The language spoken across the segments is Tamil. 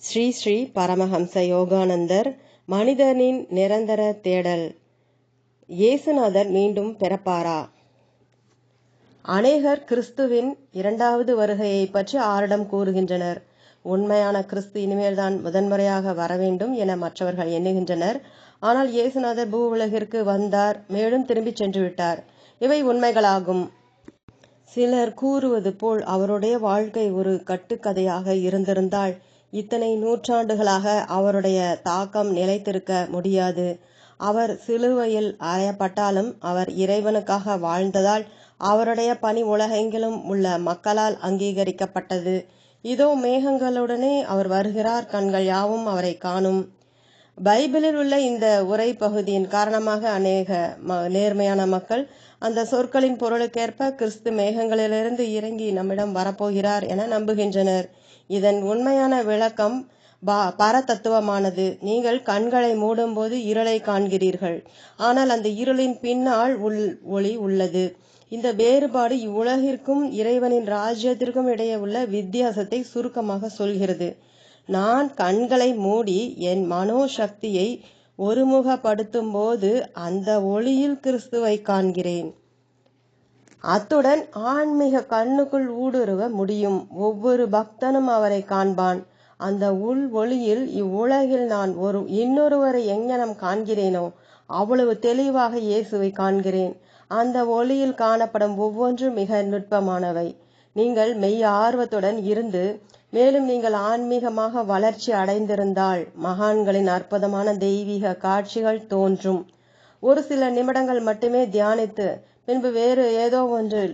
ஸ்ரீ ஸ்ரீ பரமஹம்ச யோகானந்தர் மனிதனின் நிரந்தர தேடல். இயேசுநாதர் மீண்டும் பிறப்பாரா? அநேகர் கிறிஸ்துவின் இரண்டாவது வருகையை பற்றி ஆரிடம் கூறுகின்றனர். உண்மையான கிறிஸ்து இனிமேல்தான் முதன்முறையாக வரவேண்டும் என மற்றவர்கள் எண்ணுகின்றனர். ஆனால் இயேசுநாதர் பூவுலகிற்கு வந்தார், மேலும் திரும்பி சென்று விட்டார். இவை உண்மைகளாகும். சிலர் கூறுவது போல் அவருடைய வாழ்க்கை ஒரு கட்டுக்கதையாக இருந்திருந்தால் இத்தனை நூற்றாண்டுகளாக அவருடைய தாக்கம் நிலைத்திருக்க முடியாது. அவர் சிலுவையில் அறையப்பட்டாலும் அவர் இறைவனுக்காக வாழ்ந்ததால் அவருடைய பணி உலகெங்கிலும் உள்ள மக்களால் அங்கீகரிக்கப்பட்டது. இதோ மேகங்களுடனே அவர் வருகிறார், கண்கள் யாவும் அவரை காணும். பைபிளில் உள்ள இந்த உரை பகுதியின் காரணமாக அநேக நேர்மையான மக்கள் அந்த சொற்களின் பொருளுக்கேற்ப கிறிஸ்து மேகங்களிலிருந்து இறங்கி நம்மிடம் வரப்போகிறார் என நம்புகின்றனர். இதன் உண்மையான விளக்கம் பரதத்துவமானது. நீங்கள் கண்களை மூடும்போது இருளை காண்கிறீர்கள், ஆனால் அந்த இருளின் பின்னால் ஒளி உள்ளது. இந்த வேறுபாடு இவ்வுலகிற்கும் இறைவனின் ராஜ்யத்திற்கும் இடையே உள்ள வித்தியாசத்தை சுருக்கமாக சொல்கிறது. நான் கண்களை மூடி என் மனோசக்தியை ஒருமுகப்படுத்தும் போது அந்த ஒளியில் கிறிஸ்துவை காண்கிறேன். அத்துடன் ஆன்மீக கண்ணுக்குள் ஊடுருவ முடியும். ஒவ்வொரு பக்தனும் அவரை காண்பான். அந்த உள் ஒளியில் இவ்வுலகில் நான் இன்னொருவரை எங்ஙனம் காண்கிறேனோ அவ்வளவு தெளிவாக இயேசுவை காண்கிறேன். அந்த ஒளியில் காணப்படும் ஒவ்வொன்றும் மிக நுட்பமானவை. நீங்கள் மெய் ஆர்வத்துடன் இருந்து மேலும் நீங்கள் ஆன்மீகமாக வளர்ச்சி அடைந்திருந்தால் மகான்களின் அற்புதமான தெய்வீக காட்சிகள் தோன்றும். ஒரு சில நிமிடங்கள் மட்டுமே தியானித்து பின்பு வேறு ஏதோ ஒன்றில்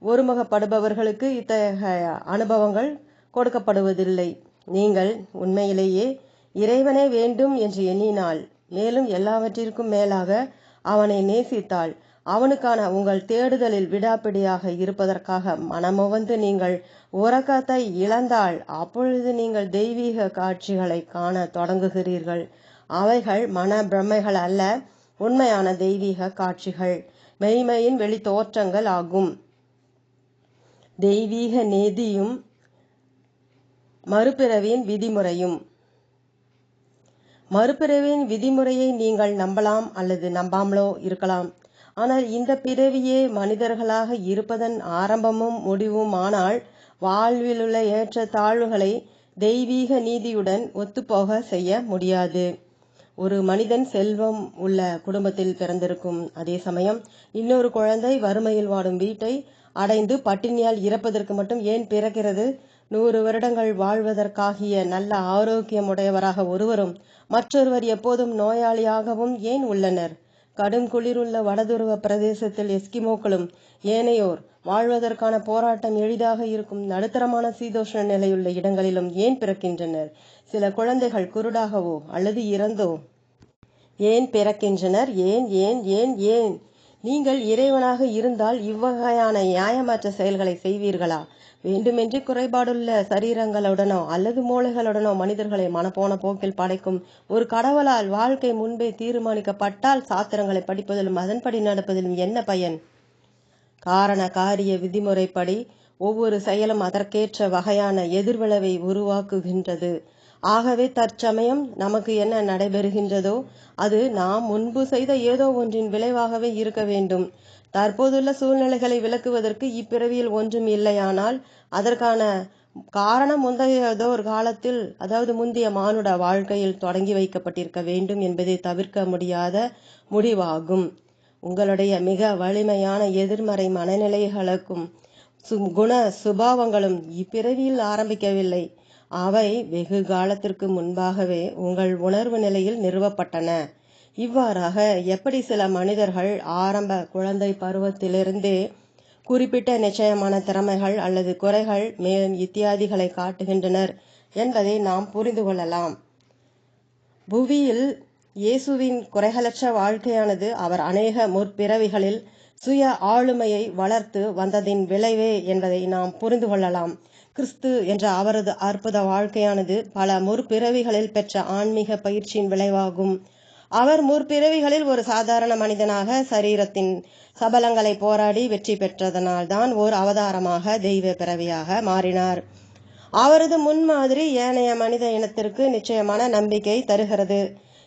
ஒருமுகப்படுபவர்களுக்கு இத்தகைய அனுபவங்கள் கொடுக்கப்படுவதில்லை. நீங்கள் உண்மையிலேயே இறைவனே வேண்டும் என்று எண்ணினால், மேலும் எல்லாவற்றிற்கும் மேலாக அவனை நேசித்தால், அவனுக்கான உங்கள் தேடுதலில் விடாப்பிடியாக இருப்பதற்காக மனமுவந்து நீங்கள் உறக்கத்தை இழந்தால், அப்பொழுது நீங்கள் தெய்வீக காட்சிகளை காண தொடங்குகிறீர்கள். அவைகள் மன பிரமைகள் அல்ல, உண்மையான தெய்வீக காட்சிகள், மெய்மையின் வெளி தோற்றங்கள் ஆகும். தெய்வீக நீதியும் மறுபிறவியின் விதிமுறையும். மறுபிறவியின் விதிமுறையை நீங்கள் நம்பலாம் அல்லது நம்பாமலோ இருக்கலாம். ஆனால் இந்த பிறவியே மனிதர்களாக இருப்பதன் ஆரம்பமும் முடிவும் ஆனால் வாழ்விலுள்ள ஏற்ற தாழ்வுகளை தெய்வீக நீதியுடன் ஒத்துப்போக செய்ய முடியாது. ஒரு மனிதன் செல்வம் உள்ள குடும்பத்தில் பிறந்திருக்கும் அதே சமயம் இன்னொரு குழந்தை வறுமையில் வாடும் வீட்டை அடைந்து பட்டினியால் இறப்பதற்கு மட்டும் ஏன் பிறக்கிறது? 100 வருடங்கள் வாழ்வதற்காகிய நல்ல ஆரோக்கியமுடையவராக ஒருவரும் மற்றொருவர் எப்போதும் நோயாளியாகவும் ஏன் உள்ளனர்? கடும் குளிருள்ள வடதுருவ பிரதேசத்தில் எஸ்கிமோக்களும் ஏனையோர் வாழ்வதற்கான போராட்டம் எளிதாக இருக்கும் நடுத்தரமான சீதோஷ்ண நிலையுள்ள இடங்களிலும் ஏன் பிறக்கின்றனர்? சில குழந்தைகள் குருடாகவோ அல்லது இறந்தோ ஏன் பிறக்கின்றனர்? ஏன் ஏன் ஏன் ஏன்? நீங்கள் இறைவனாக இருந்தால் இவ்வகையான நியாயமற்ற செயல்களை செய்வீர்களா? வேண்டுமென்றே குறைபாடுள்ள சரீரங்களுடனோ அல்லது மூளைகளுடனோ மனிதர்களை மனப்போன போக்கில் படைக்கும் ஒரு கடவுளால் வாழ்க்கை முன்பே தீர்மானிக்கப்பட்டால் சாத்திரங்களை படிப்பதிலும் அதன்படி நடப்பதிலும் என்ன பயன்? காரண காரிய விதிமுறைப்படி ஒவ்வொரு செயலும் அதற்கேற்ற வகையான எதிர்விளைவை உருவாக்குகின்றது. ஆகவே தற்சமயம் நமக்கு என்ன நடைபெறுகின்றதோ அது நாம் முன்பு செய்த ஏதோ ஒன்றின் விளைவாகவே இருக்க வேண்டும். தற்போதுள்ள சூழ்நிலைகளை விளக்குவதற்கு இப்பிறவியில் ஒன்றும் இல்லையானால் அதற்கான காரணம் முந்தையதோர் காலத்தில், அதாவது முந்தைய மானுட வாழ்க்கையில் தொடங்கி வைக்கப்பட்டிருக்க வேண்டும் என்பதை தவிர்க்க முடியாத முடிவாகும். உங்களுடைய மிக வலிமையான எதிர்மறை மனநிலைகளுக்கும் குண சுபாவங்களும் இப்பிறவியில் ஆரம்பிக்கவில்லை. அவை வெகு காலத்திற்கு முன்பாகவே உங்கள் உணர்வு நிலையில் நிறுவப்பட்டன. இவ்வாறாக எப்படி சில மனிதர்கள் ஆரம்ப குழந்தை பருவத்திலிருந்தே குறிப்பிட்ட நிச்சயமான திறமைகள் அல்லது குறைகள் மேலும் இத்தியாதிகளை காட்டுகின்றனர் என்பதை நாம் புரிந்து கொள்ளலாம். புவியில் இயேசுவின் குறைகளற்ற வாழ்க்கையானது அவர் அநேக முற்பிறவிகளில் சுய ஆளுமையை வளர்த்து வந்ததின் விளைவே என்பதை நாம் புரிந்து கொள்ளலாம். கிறிஸ்து என்ற அவரது அற்புத வாழ்க்கையானது பல முற்பிறவிகளில் பெற்ற ஆன்மீக பயிற்சியின் விளைவாகும். அவர் முற்பிறவிகளில் ஒரு சாதாரண மனிதனாக சரீரத்தின் சபலங்களை போராடி வெற்றி பெற்றதனால்தான் ஓர் அவதாரமாக தெய்வ பிறவியாக மாறினார். அவரது முன்மாதிரி ஏனைய மனித இனத்திற்கு நிச்சயமான நம்பிக்கை தருகிறது.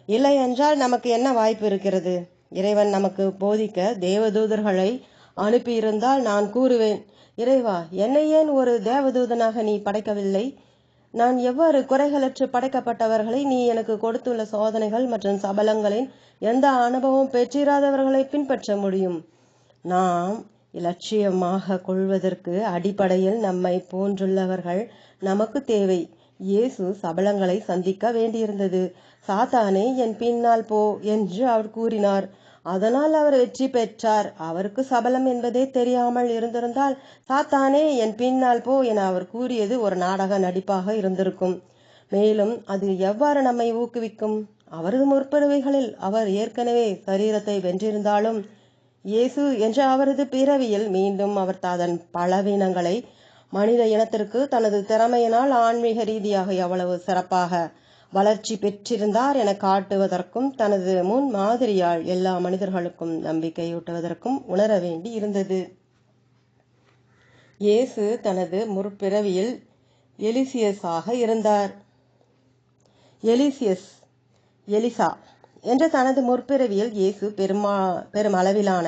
இல்லை என்றால் நமக்கு என்ன வாய்ப்பு இருக்கிறது? இறைவன் நமக்கு போதிக்க தேவதூதர்களை அனுப்பியிருந்தால் நான் கூறுவேன், இறைவா, என்னை ஏன் ஒரு தேவதூதனாக நீ படைக்கவில்லை? நான் எவ்வாறு குறைகளற்று படைக்கப்பட்டவர்களை நீ எனக்கு கொடுத்துள்ள சோதனைகள் மற்றும் சபலங்களின் எந்த அனுபவம் பெற்றிராதவர்களை பின்பற்ற முடியும்? நாம் இலட்சியமாக கொள்வதற்கு அடிப்படையில் நம்மை போன்றுள்ளவர்கள் நமக்கு தேவை. இயேசு சபலங்களை சந்திக்க வேண்டியிருந்தது. சாத்தானே, என் பின்னால் போ என்று அவர் கூறினார். அதனால் அவர் வெற்றி பெற்றார். அவருக்கு சபலம் என்பதே தெரியாமல் இருந்திருந்தால், சாத்தானே, என் பின்னால் போ என அவர் கூறியது ஒரு நாடக நடிப்பாக இருந்திருக்கும். மேலும் அது எவ்வாறு நம்மை ஊக்குவிக்கும்? அவரது முற்பிறவிகளில் அவர் ஏற்கனவே சரீரத்தை வென்றிருந்தாலும், இயேசு என்ற அவரது பிறவியில் மீண்டும் அவர் தன் பலவீனங்களை மனித இனத்திற்கு தனது திறமையினால் ஆன்மீக ரீதியாக எவ்வளவு சிறப்பாக வளர்ச்சி பெற்றிருந்தார் என காட்டுவதற்கும் தனது முன் மாதிரியால் எல்லா மனிதர்களுக்கும் நம்பிக்கையூட்டுவதற்கும் உணர வேண்டி இருந்தது. இயேசு தனது முற்பிறவியில் எலிசியஸாக இருந்தார். எலிசா என்ற தனது முற்பிறவியில் இயேசு பெருமளவிலான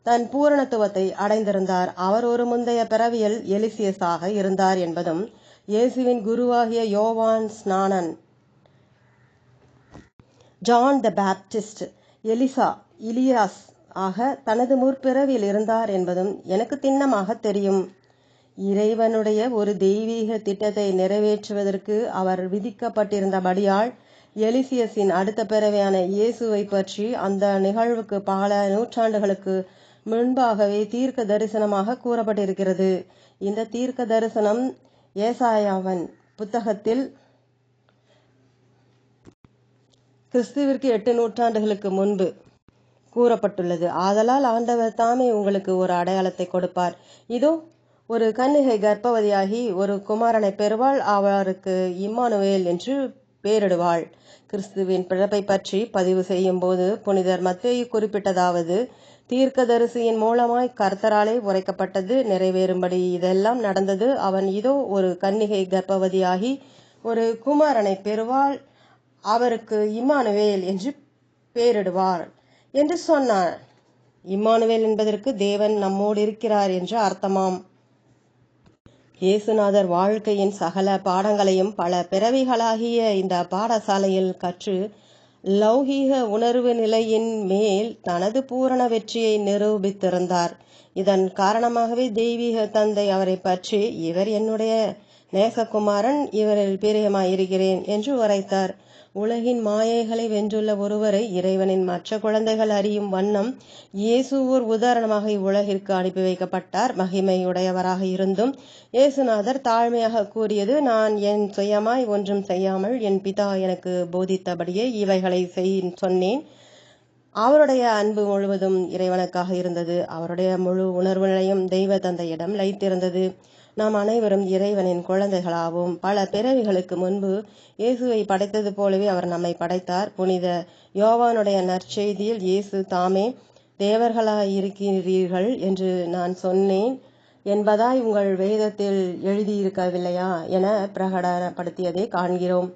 தன் பூரணத்துவத்தை அடைந்திருந்தார். அவர் ஒரு முந்தைய பிறவியில் எலிசியஸாக இருந்தார் என்பதும் இயேசுவின் குருவாகிய யோவான் ஸ்நானன், ஜான் த பாப்டிஸ்ட், இலியாஸ் ஆக தனது முற்பிறவியில் இருந்தார் என்பதும் எனக்கு திண்ணமாக தெரியும். இறைவனுடைய ஒரு தெய்வீக திட்டத்தை நிறைவேற்றுவதற்கு அவர் விதிக்கப்பட்டிருந்தபடியால் எலிசியஸின் அடுத்த பிறவியான இயேசுவை பற்றி அந்த நிகழ்வுக்கு பல நூற்றாண்டுகளுக்கு முன்பாகவே தீர்க்க தரிசனமாக கூறப்பட்டிருக்கிறது. இந்த தீர்க்க தரிசனம் ஏசாயாவின் புத்தகத்தில் கிறிஸ்துவிற்கு 8 நூற்றாண்டுகளுக்கு முன்பு கூறப்பட்டுள்ளது. ஆதலால் ஆண்டவர் தாமே உங்களுக்கு ஒரு அடையாளத்தை கொடுப்பார். இதோ, ஒரு கன்னிகை கர்ப்பவதியாகி ஒரு குமாரனை பெறுவாள். அவருக்கு இம்மானுவேல் என்று பெயரிடுவாள். கிறிஸ்துவின் பிறப்பை பற்றி பதிவு செய்யும் போது புனிதர் மத்தேயு குறிப்பிட்டதாவது, தீர்க்கதரிசியின் மூலமாய் கர்த்தராலே உரைக்கப்பட்டது நிறைவேறும்படி இதெல்லாம் நடந்தது. அவன் இதோ ஒரு கன்னிகை கர்ப்பவதியாகி ஒரு குமாரனை பெறுவாள். அவருக்கு இம்மானுவேல் என்று பெயரிடுவார் என்று சொன்னார். இம்மானுவேல் என்பதற்கு தேவன் நம்மோடு இருக்கிறார் என்று அர்த்தமாம். இயேசுநாதர் வாழ்க்கையின் சகல பாடங்களையும் பல பிறவிகளாகிய இந்த பாடசாலையில் கற்று லௌகீக உணர்வு நிலையின் மேல் தனது பூரண வெற்றியை நிரூபித்திருந்தார். இதன் காரணமாகவே தெய்வீக தந்தை அவரை பற்றி, இவர் என்னுடைய நேசகுமாரன், இவரில் பிரியமாயிருக்கிறேன் என்று உரைத்தார். உலகின் மாயைகளை வென்றுள்ள ஒருவரை இறைவனின் மற்ற குழந்தைகள் அறியும் வண்ணம் இயேசு ஓர் உதாரணமாக இவ்வுலகிற்கு அனுப்பி வைக்கப்பட்டார். மகிமையுடையவராக இருந்தும் இயேசுநாதர் தாழ்மையாக கூறியது, நான் என் சுயமாய் ஒன்றும் செய்யாமல் என் பிதா எனக்கு போதித்தபடியே இவைகளை சொன்னேன். அவருடைய அன்பு முழுவதும் இறைவனுக்காக இருந்தது. அவருடைய முழு உணர்வு நிலையும் தெய்வ தந்தையிடம் லயித்திருந்தது. நாம் அனைவரும் இறைவனின் குழந்தைகளாகவும் பல பிறவிகளுக்கு முன்பு இயேசுவை படைத்தது போலவே அவர் நம்மை படைத்தார். புனித யோவானுடைய நற்செய்தியில் இயேசு தாமே தேவர்களாயிருக்கிறீர்கள் என்று நான் சொன்னேன் என்பதாய் உங்கள் வேதத்தில் எழுதியிருக்கவில்லையா என பிரகடனப்படுத்தியதை காண்கிறோம்.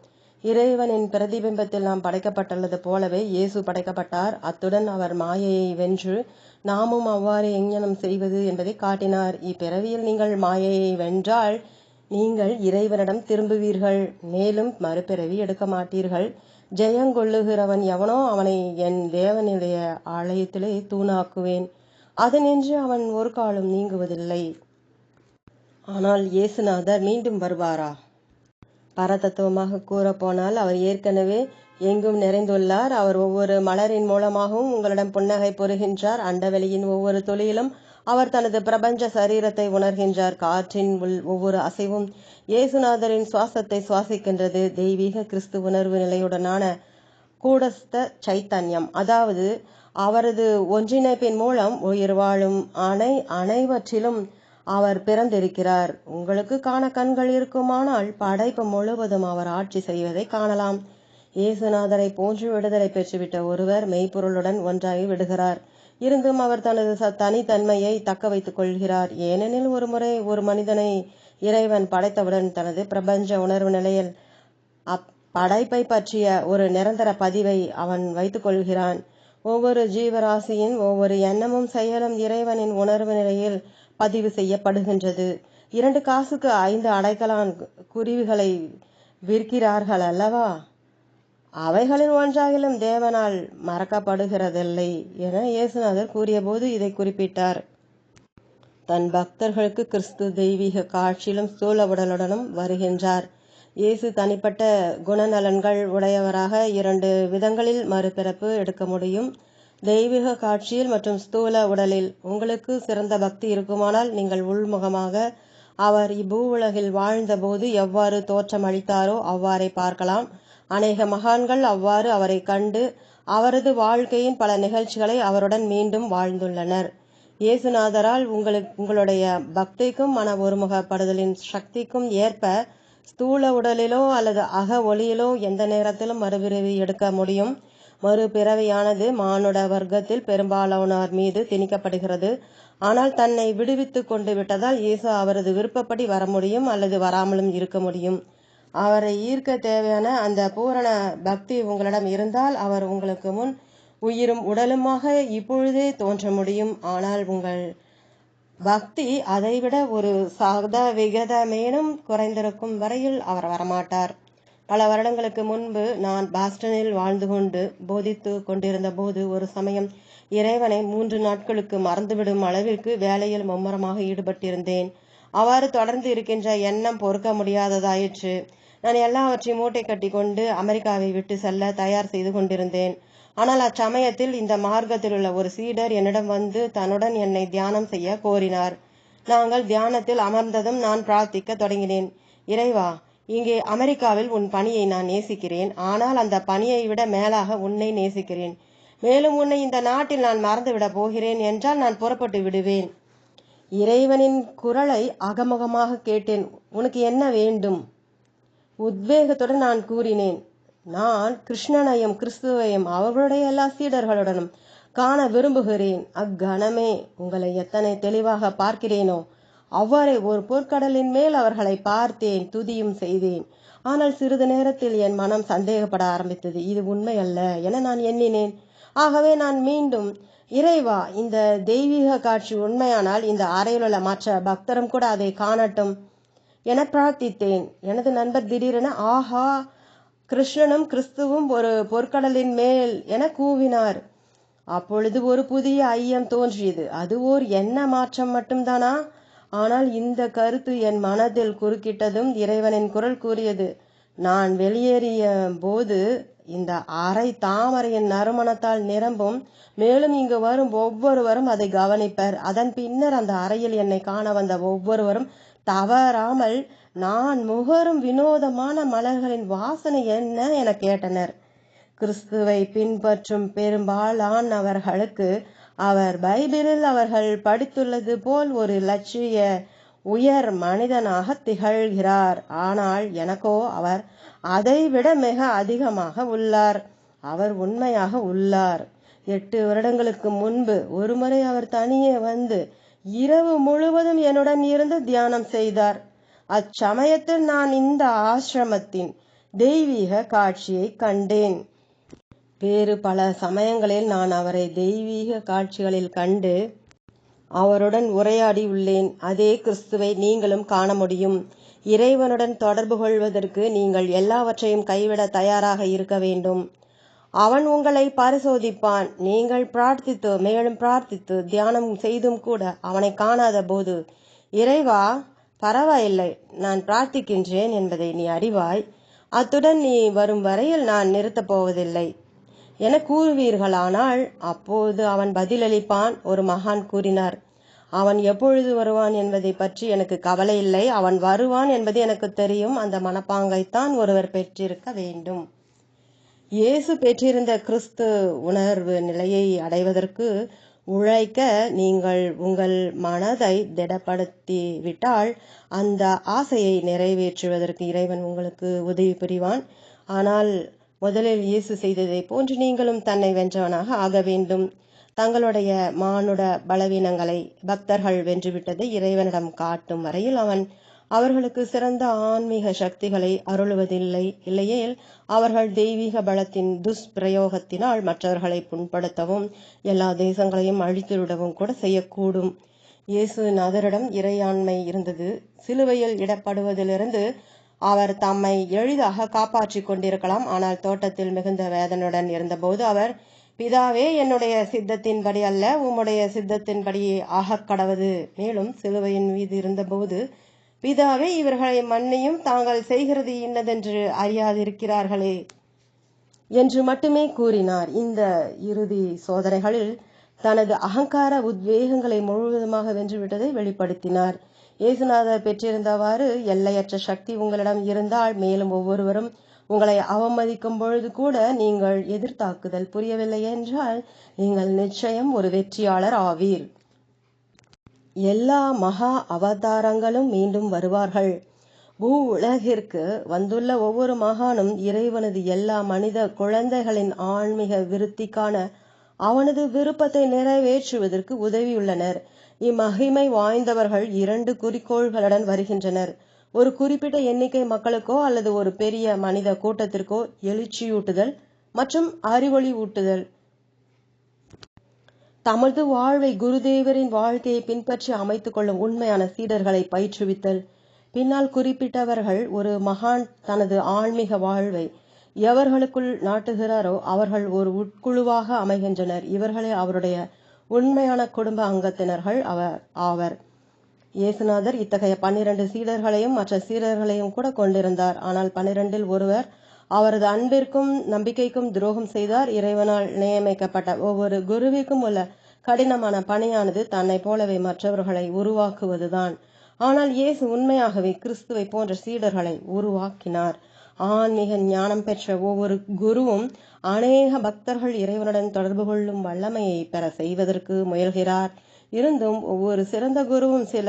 இறைவனின் பிரதிபிம்பத்தில் நாம் படைக்கப்பட்டுள்ளது போலவே இயேசு படைக்கப்பட்டார். அத்துடன் அவர் மாயையை வென்று நாமும் அவ்வாறு எங்ஙனம் செய்வது என்பதை காட்டினார். இப்பிறவியில் நீங்கள் மாயையை வென்றால் நீங்கள் இறைவனிடம் திரும்புவீர்கள், மேலும் மறுபிறவி எடுக்க மாட்டீர்கள். ஜெயங்கொள்ளுகிறவன் எவனோ அவனை என் தேவனுடைய ஆலயத்திலே தூணாக்குவேன், அதனின்று அவன் ஒரு காலம் நீங்குவதில்லை. ஆனால் இயேசுநாதர் மீண்டும் வருவாரா? பரதத்துவமாக கூறப்போனால் அவர் ஏற்கனவே எங்கும் நிறைந்துள்ளார். அவர் ஒவ்வொரு மலரின் மூலமாகவும் உங்களிடம் புன்னகை புரிகின்றார். அண்டவெளியின் ஒவ்வொரு துளியிலும் அவர் தனது பிரபஞ்ச சரீரத்தை உணர்கின்றார். காற்றின் ஒவ்வொரு அசைவும் இயேசுநாதரின் சுவாசத்தை சுவாசிக்கின்றது. தெய்வீக கிறிஸ்து உணர்வு நிலையுடனான கூடஸ்த சைத்தன்யம், அதாவது அவரது ஒன்றிணைப்பின் மூலம் உயிர் வாழும் அனைவற்றிலும் அவர் பிறந்திருக்கிறார். உங்களுக்கு காண கண்கள் இருக்குமானால் படைப்பு முழுவதும் அவர் ஆட்சி செய்வதை காணலாம். இயேசுநாதரை போன்று விடுதலை பெற்றுவிட்ட ஒருவர் மெய்ப்பொருளுடன் ஒன்றாகி விடுகிறார். இருந்தும் அவர் தனது தனித்தன்மையை தக்க வைத்துக் கொள்கிறார். ஏனெனில் ஒரு முறை ஒரு மனிதனை இறைவன் படைத்தவுடன் தனது பிரபஞ்ச உணர்வு நிலையில் அப்படைப்பை பற்றிய ஒரு நிரந்தர பதிவை அவன் வைத்துக் கொள்கிறான். ஒவ்வொரு ஜீவராசியின் ஒவ்வொரு எண்ணமும் செயலும் இறைவனின் உணர்வு நிலையில் பதிவு செய்யப்படுகின்றது. 2 காசுக்கு 5 அடைக்கலான் குருவிகளை விற்கிறார்கள் அல்லவா? அவைகளில் ஒன்றாகிலும் தேவனால் மறக்கப்படுகிறதில்லை என இயேசுநாதர் கூறியபோது இதை குறிப்பிட்டார். தன் பக்தர்களுக்கு கிறிஸ்து தெய்வீக காட்சியிலும் ஸ்தூல உடலுடனும் வருகின்றார். இயேசு தனிப்பட்ட குணநலன்கள் உடையவராக 2 விதங்களில் மறுபிறப்பு எடுக்க முடியும். தெய்வீக காட்சியில் மற்றும் ஸ்தூல உடலில். உங்களுக்கு சிறந்த பக்தி இருக்குமானால் நீங்கள் உள்முகமாக அவர் இப்பூ உலகில் வாழ்ந்த போது எவ்வாறு தோற்றம் அளித்தாரோ அவ்வாறே பார்க்கலாம். அநேக மகான்கள் அவ்வாறு அவரை கண்டு அவரது வாழ்க்கையின் பல நிகழ்ச்சிகளை அவருடன் மீண்டும் வாழ்ந்துள்ளனர். இயேசுநாதரால் உங்களுடைய பக்திக்கும் மன ஒருமுகப்படுதலின் சக்திக்கும் ஏற்ப ஸ்தூல உடலிலோ அல்லது அக ஒளியிலோ எந்த நேரத்திலும் மறுபிறவி எடுக்க முடியும். மறுபிறவியானது மானுட வர்க்கத்தில் பெரும்பாலானோர் மீது திணிக்கப்படுகிறது. ஆனால் தன்னை விடுவித்து கொண்டு விட்டதால் இயேசு அவரது விருப்பப்படி வர முடியும் அல்லது வராமலும் இருக்க முடியும். அவரை ஈர்க்க தேவையான அந்த பூரண பக்தி உங்களிடம் இருந்தால் அவர் உங்களுக்கு முன் உயிரும் உடலுமாக இப்பொழுதே தோன்ற முடியும். ஆனால் உங்கள் பக்தி அதைவிட ஒரு சதவிகிதமேனும் குறைந்திருக்கும் வரையில் அவர் வரமாட்டார். பல வருடங்களுக்கு முன்பு நான் பாஸ்டனில் வாழ்ந்து கொண்டு போதித்து கொண்டிருந்த போது ஒரு சமயம் இறைவனை 3 நாட்களுக்கு மறந்துவிடும் அளவிற்கு வேலையில் மும்முரமாக ஈடுபட்டிருந்தேன். அவ்வாறு தொடர்ந்து இருக்கின்ற எண்ணம் பொறுக்க முடியாததாயிற்று. நான் எல்லாவற்றையும் மூட்டை கட்டி கொண்டு அமெரிக்காவை விட்டு செல்ல தயார் செய்து கொண்டிருந்தேன். ஆனால் அச்சமயத்தில் இந்த மார்க்கத்தில் உள்ள ஒரு சீடர் என்னிடம் வந்து தன்னுடன் என்னை தியானம் செய்ய கோரினார். நாங்கள் தியானத்தில் அமர்ந்ததும் நான் பிரார்த்திக்க தொடங்கினேன். இறைவா, இங்கே அமெரிக்காவில் உன் பணியை நான் நேசிக்கிறேன். ஆனால் அந்த பணியை விட மேலாக உன்னை நேசிக்கிறேன். மேலும் உன்னை இந்த நாட்டில் நான் மறந்துவிடப் போகிறேன் என்றால் நான் புறப்பட்டு விடுவேன். இறைவனின் குரலை அகமுகமாக கேட்டேன். உனக்கு என்ன வேண்டும்? உத்வேகத்துடன் நான் கூறினேன், நான் கிருஷ்ணனையும் கிறிஸ்துவையும் அவர்களுடைய எல்லா சீடர்களுடனும் காண விரும்புகிறேன். அக்கணமே உங்களை எத்தனை தெளிவாக பார்க்கிறேனோ அவ்வாறே ஒரு பொற்கடலின் மேல் அவர்களை பார்த்தேன், துதியும் செய்தேன். ஆனால் சிறிது நேரத்தில் என் மனம் சந்தேகப்பட ஆரம்பித்தது. இது உண்மை அல்ல என நான் எண்ணினேன். ஆகவே நான் மீண்டும், இறைவா, இந்த தெய்வீக காட்சி உண்மையானால் இந்த அறையில் உள்ள மற்ற பக்தரும் கூட அதை காணட்டும் என பிரார்த்தித்தேன். எனது நண்பர் திடீரென, ஆஹா, கிருஷ்ணனும் கிறிஸ்துவும் ஒரு பொற்கடலின் மேல் என கூவினார். அப்பொழுது ஒரு புதிய ஐயம் தோன்றியது. அது ஓர் எண்ண மாற்றம் மட்டும்தானா? ஆனால் இந்த கருத்து என் மனதில் குறுக்கிட்டதும் இறைவனின் குரல் கூறியது, நான் வெளியேறிய போது இந்த அறை தாமரையின் நறுமணத்தால் நிரம்பும். மேலும் இங்கு வரும் ஒவ்வொருவரும் அதை கவனிப்பர். அதன் பின்னர் அந்த அறையில் என்னை காண வந்த ஒவ்வொருவரும் தவறாமல் நான் முகரும் வினோதமான மலர்களின் வாசனை என்ன என கேட்டனர். கிறிஸ்துவை பின்பற்றும் பெரும்பாலானவர்களுக்கு அவர் பைபிளில் அவர்கள் படித்துள்ளது போல் ஒரு இலட்சிய உயர் மனிதனாக திகழ்கிறார். ஆனால் எனக்கோ அவர் அதைவிட மிக அதிகமாக உள்ளார். அவர் உண்மையாக உள்ளார். 8 வருடங்களுக்கு முன்பு ஒருமுறை அவர் தனியே வந்து இரவு முழுவதும் என்னுடன் இருந்து தியானம் செய்தார். அச்சமயத்தில் நான் இந்த ஆசிரமத்தின் தெய்வீக காட்சியை கண்டேன். வேறு பல சமயங்களில் நான் அவரை தெய்வீக காட்சிகளில் கண்டு அவருடன் உரையாடி உள்ளேன். அதே கிறிஸ்துவை நீங்களும் காண முடியும். இறைவனுடன் தொடர்பு கொள்வதற்கு நீங்கள் எல்லாவற்றையும் கைவிட தயாராக இருக்க வேண்டும். அவன் உங்களை பரிசோதிப்பான். நீங்கள் பிரார்த்தித்து மேலும் பிரார்த்தித்து தியானம் செய்தும் கூட அவனை காணாத போது, இறைவா, பரவாயில்லை, நான் பிரார்த்திக்கின்றேன் என்பதை நீ அறிவாய். அத்துடன் நீ வரும் வரையில் நான் நிறுத்தப் போவதில்லை என கூறுவீர்களானால் அப்போது அவன் பதிலளிப்பான். ஒரு மகான் கூறினார், அவன் எப்பொழுது வருவான் என்பதை பற்றி எனக்கு கவலை இல்லை. அவன் வருவான் என்பது எனக்கு தெரியும். அந்த மனப்பாங்கைத்தான் ஒருவர் பெற்றிருக்க வேண்டும். இயேசு பெற்றிருந்த கிறிஸ்து உணர்வு நிலையை அடைவதற்கு உழைக்க நீங்கள் உங்கள் மனதை திடப்படுத்திவிட்டால் அந்த ஆசையை நிறைவேற்றுவதற்கு இறைவன் உங்களுக்கு உதவி புரிவான். ஆனால் முதலில் இயேசு செய்ததை போன்று நீங்களும் தன்னை வென்றவனாக ஆக வேண்டும். தங்களுடைய மானுட பலவீனங்களை பக்தர்கள் வென்றுவிட்டதை இறைவனிடம் காட்டும் வரையில் அவன் அவர்களுக்கு சிறந்த ஆன்மீக சக்திகளை அருளுவதில்லை. இல்லையேல் அவர்கள் தெய்வீக பலத்தின் துஷ்பிரயோகத்தினால் மற்றவர்களை புண்படுத்தவும் எல்லா தேசங்களையும் அழித்துவிடவும் கூட செய்யக்கூடும். இயேசுநாதரிடம் இறையாண்மை இருந்தது. சிலுவையில் இடப்படுவதிலிருந்து அவர் தம்மை எளிதாக காப்பாற்றிக் கொண்டிருக்கலாம். ஆனால் தோட்டத்தில் மிகுந்த வேதனையுடன் இருந்தபோது அவர், பிதாவே, என்னுடைய சித்தத்தின்படி அல்ல, உம்முடைய சித்தத்தின்படி ஆகக்கடவது. மேலும் சிலுவையின் மீது இருந்தபோது, பிதாவே, இவர்களை மன்னியும், தாங்கள் செய்கிறது இன்னதென்று அறியாதிருக்கிறார்களே என்று மட்டுமே கூறினார். இந்த இறுதி சோதனைகளில் தனது அகங்கார உத்வேகங்களை முழுவதுமாக வென்றுவிட்டதை வெளிப்படுத்தினார். இயேசுநாதர் பெற்றிருந்தவாறு எல்லையற்ற சக்தி உங்களிடம் இருந்தால், மேலும் ஒவ்வொருவரும் உங்களை அவமதிக்கும் பொழுது கூட நீங்கள் எதிர்த்தாக்குதல் புரியவில்லை என்றால் நீங்கள் நிச்சயம் ஒரு வெற்றியாளர் ஆவீர். எல்லா மகா அவதாரங்களும் மீண்டும் வருவார்கள். பூ உலகிற்கு வந்துள்ள ஒவ்வொரு மகானும் இறைவனது எல்லா மனித குழந்தைகளின் ஆன்மீக விருத்திக்கான அவனது விருப்பத்தை நிறைவேற்றுவதற்கு உதவியுள்ளனர். இம்மகிமை வாய்ந்தவர்கள் 2 குறிக்கோள்களுடன் வருகின்றனர். ஒரு குறிப்பிட்ட எண்ணிக்கை மக்களுக்கோ அல்லது ஒரு பெரிய மனித கூட்டத்திற்கோ எழுச்சியூட்டுதல் மற்றும் அறிவொளி ஊட்டுதல். தமது வாழ்வை குருதேவரின் வாழ்க்கையை பின்பற்றி அமைத்துக் கொள்ளும் உண்மையான சீடர்களை பயிற்றுவித்தல். பின்னால் குறிப்பிட்டவர்கள் ஒரு மகான் தனது ஆன்மீக வாழ்வை எவர்களுக்குள் நாட்டுகிறாரோ அவர்கள் ஒரு உட்குழுவாக அமைகின்றனர். இவர்களே அவருடைய உண்மையான குடும்ப அங்கத்தினர்கள் ஆவர். இயேசுநாதர் இத்தகைய 12 சீடர்களையும் மற்ற சீடர்களையும் கூட கொண்டிருந்தார். ஆனால் 12இல் ஒருவர் அவரது அன்பிற்கும் நம்பிக்கைக்கும் துரோகம் செய்தார். இறைவனால் நியமிக்கப்பட்ட ஒவ்வொரு குருவிற்கும் உள்ள கடினமான பணியானது தன்னை போலவே மற்றவர்களை உருவாக்குவதுதான். ஆனால் இயேசு உண்மையாகவே கிறிஸ்துவை போன்ற சீடர்களை உருவாக்கினார். ஆன்மீக ஞானம் பெற்ற ஒவ்வொரு குருவும் அநேக பக்தர்கள் இறைவனுடன் தொடர்பு கொள்ளும் வல்லமையை பெற செய்வதற்கு முயல்கிறார். இருந்தும் ஒவ்வொரு சிறந்த குருவும் சில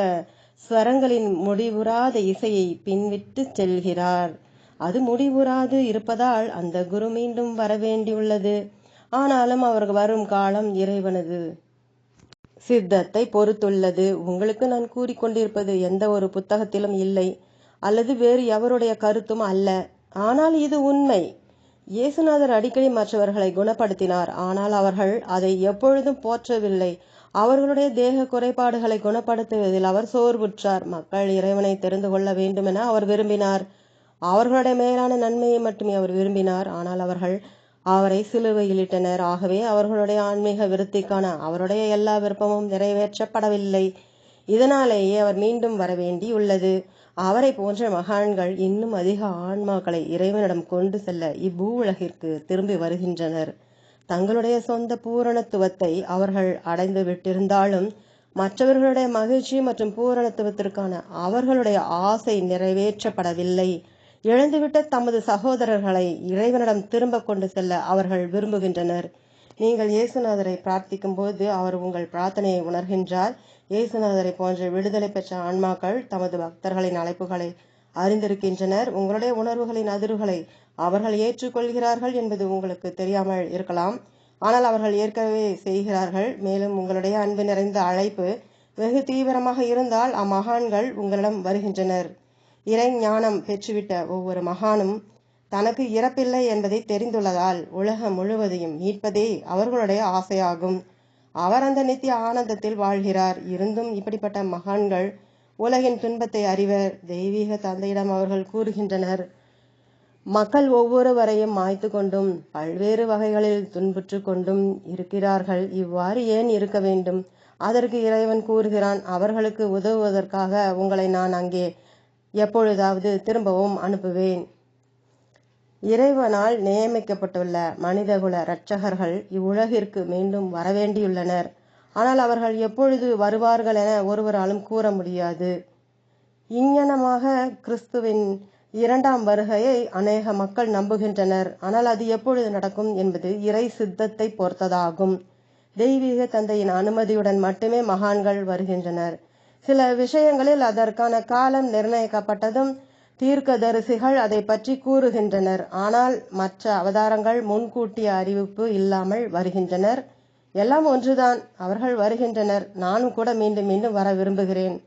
ஸ்வரங்களின் முடிவுறாத இசையை பின்விட்டு செல்கிறார். அது முடிவுறாது இருப்பதால் அந்த குரு மீண்டும் வரவேண்டியுள்ளது. ஆனாலும் அவர் வரும் காலம் இறைவனது சித்தத்தை பொறுத்துள்ளது. உங்களுக்கு நான் கூறிக்கொண்டிருப்பது எந்த ஒரு புத்தகத்திலும் இல்லை அல்லது வேறு எவருடைய கருத்தும் அல்ல. ஆனால் இது உண்மை. இயேசுநாதர் அடிக்கடி மற்றவர்களை குணப்படுத்தினார். ஆனால் அவர்கள் அதை எப்பொழுதும் போற்றவில்லை. அவர்களுடைய தேக குறைபாடுகளை குணப்படுத்துவதில் அவர் சோர்வுற்றார். மக்கள் இறைவனை தெரிந்து கொள்ள வேண்டுமென அவர் விரும்பினார். அவர்களுடைய மேலான நன்மையை மட்டுமே அவர் விரும்பினார். ஆனால் அவர்கள் அவரை சிலுவையிலிட்டனர். ஆகவே அவர்களுடைய ஆன்மீக விருத்திக்கான அவருடைய எல்லா விருப்பமும் நிறைவேற்றப்படவில்லை. இதனாலேயே அவர் மீண்டும் வரவேண்டியுள்ளது. அவரை போன்ற மகான்கள் இன்னும் அதிக ஆன்மாக்களை இறைவனிடம் கொண்டு செல்ல இப்பூ உலகிற்கு திரும்பி வருகின்றனர். தங்களுடைய சொந்த பூரணத்துவத்தை அவர்கள் அடைந்து விட்டிருந்தாலும் மற்றவர்களுடைய மகிழ்ச்சி மற்றும் பூரணத்துவத்திற்கான அவர்களுடைய ஆசை நிறைவேற்றப்படவில்லை. இழந்துவிட்ட தமது சகோதரர்களை இறைவனிடம் திரும்ப கொண்டு செல்ல அவர்கள் விரும்புகின்றனர். நீங்கள் இயேசுநாதரை பிரார்த்திக்கும் போது அவர் உங்கள் பிரார்த்தனையை உணர்கின்றார். இயேசுநாதரை போன்ற விடுதலை பெற்ற ஆன்மாக்கள் தமது பக்தர்களின் அழைப்புகளை அறிந்திருக்கின்றனர். உங்களுடைய உணர்வுகளின் அதிர்வுகளை அவர்கள் ஏற்றுக்கொள்கிறார்கள் என்பது உங்களுக்கு தெரியாமல் இருக்கலாம். ஆனால் அவர்கள் ஏற்கனவே செய்கிறார்கள். மேலும் உங்களுடைய அன்பு நிறைந்த அழைப்பு வெகு தீவிரமாக இருந்தால் அம்மகான்கள் உங்களிடம் வருகின்றனர். இறை ஞானம் பெற்றுவிட்ட ஒவ்வொரு மகானும் தனக்கு இறப்பில்லை என்பதை தெரிந்துள்ளதால் உலகம் முழுவதையும் மீட்பதே அவர்களுடைய ஆசையாகும். அவர் அந்த நித்திய ஆனந்தத்தில் வாழ்கிறார். இருந்தும் இப்படிப்பட்ட மகான்கள் உலகின் துன்பத்தை அறிவர். தெய்வீக தந்தையிடம் அவர்கள் கூறுகின்றனர், மக்கள் ஒவ்வொருவரையும் மாய்த்து கொண்டும் பல்வேறு வகைகளில் துன்புற்று கொண்டும் இருக்கிறார்கள். இவ்வாறு ஏன் இருக்க வேண்டும்? அதற்கு இறைவன் கூறுகிறான், அவர்களுக்கு உதவுவதற்காக உங்களை நான் அங்கே எப்பொழுதாவது திரும்பவும் அனுப்புவேன். இறைவனால் நியமிக்கப்பட்டுள்ள மனிதகுல இரட்சகர்கள் இவ்வுலகிற்கு மீண்டும் வரவேண்டியுள்ளனர். ஆனால் அவர்கள் எப்பொழுது வருவார்கள் என ஒருவராலும் கூற முடியாது. இங்ஙனமாக கிறிஸ்துவின் 2ஆம் வருகையை அநேக மக்கள் நம்புகின்றனர். ஆனால் அது எப்பொழுது நடக்கும் என்பது இறை சித்தத்தை பொறுத்ததாகும். தெய்வீக தந்தையின் அனுமதியுடன் மட்டுமே மகான்கள் வருகின்றனர். சில விஷயங்களில் அதற்கான காலம் நிர்ணயிக்கப்பட்டதும் தீர்க்கதரிசிகள் அதை பற்றி கூறுகின்றனர். ஆனால் மற்ற அவதாரங்கள் முன்கூட்டிய அறிவிப்பு இல்லாமல் வருகின்றனர். எல்லாம் ஒன்றுதான், அவர்கள் வருகின்றனர். நானும் கூட மீண்டும் மீண்டும் வர விரும்புகிறேன்.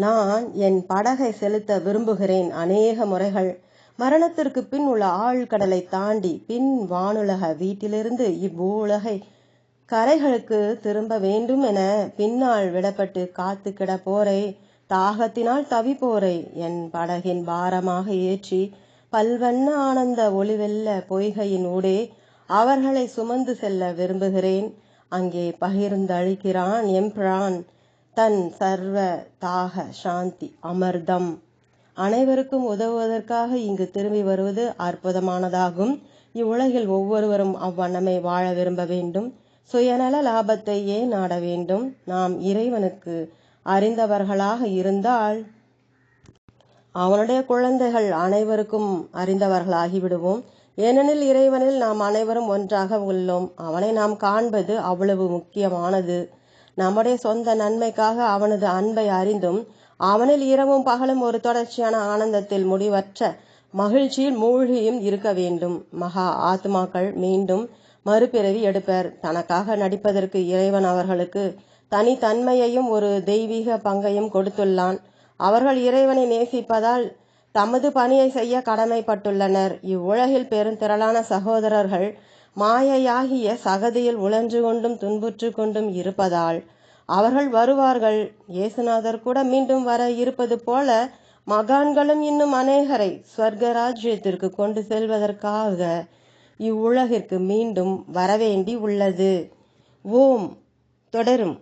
நான் என் படகை செலுத்த விரும்புகிறேன் அநேக முறைகள். மரணத்திற்கு பின் உள்ள ஆழ்கடலை தாண்டி பின் வானுலக வீட்டிலிருந்து இவ்வூலகை கரைகளுக்கு திரும்ப வேண்டும் என பின்னால் விடப்பட்டு காத்து கிடப்போரை, தாகத்தினால் தவிப்போரை என் படகின் பாரமாக ஏற்றி பல்வண்ண ஆனந்த ஒளிவெல்ல பொய்கையின் ஊடே அவர்களை சுமந்து செல்ல விரும்புகிறேன். அங்கே பகிர்ந்தளிக்கிறான் எம்பிரான் தன் சர்வ தாக சாந்தி அமிர்தம். அனைவருக்கும் உதவுவதற்காக இங்கு திரும்பி வருவது அற்புதமானதாகும். இவ்வுலகில் ஒவ்வொருவரும் அவ்வண்ணமே வாழ விரும்ப வேண்டும். சுயநல லாபத்தை ஏன் நாட வேண்டும்? நாம் இறைவனுக்கு அறிந்தவர்களாக இருந்தால் அவனுடைய குழந்தைகள் அனைவருக்கும் அறிந்தவர்களாகிவிடுவோம். ஏனெனில் இறைவனில் நாம் அனைவரும் ஒன்றாக உள்ளோம். அவனை நாம் காண்பது அவ்வளவு முக்கியமானது. நம்முடைய சொந்த நன்மைக்காக அவனது அன்பை அறிந்தும் அவனில் இரவும் பகலும் ஒரு தொடர்ச்சியான ஆனந்தத்தில் முடிவற்ற மகிழ்ச்சியில் மூழ்கியும் இருக்க வேண்டும். மகா ஆத்மாக்கள் மீண்டும் மறுபிறவி எடுப்பர். தனக்காக நடிப்பதற்கு இறைவன் அவர்களுக்கு தனித்தன்மையையும் ஒரு தெய்வீக பங்கையும் கொடுத்துள்ளான். அவர்கள் இறைவனை நேசிப்பதால் தமது பணியை செய்ய கடமைப்பட்டுள்ளனர். இவ்வுலகில் பெருந்திரளான சகோதரர்கள் மாயையாகிய சகதியில் உழன்று கொண்டும் துன்புற்று கொண்டும் இருப்பதால் அவர்கள் வருவார்கள். இயேசுநாதர் கூட மீண்டும் வர இருப்பது போல மகான்களும் இன்னும் அநேகரை ஸ்வர்க ராஜ்யத்திற்கு கொண்டு செல்வதற்காக இவ்வுலகிற்கு மீண்டும் வரவேண்டி உள்ளது. ஓம் தொடரும்.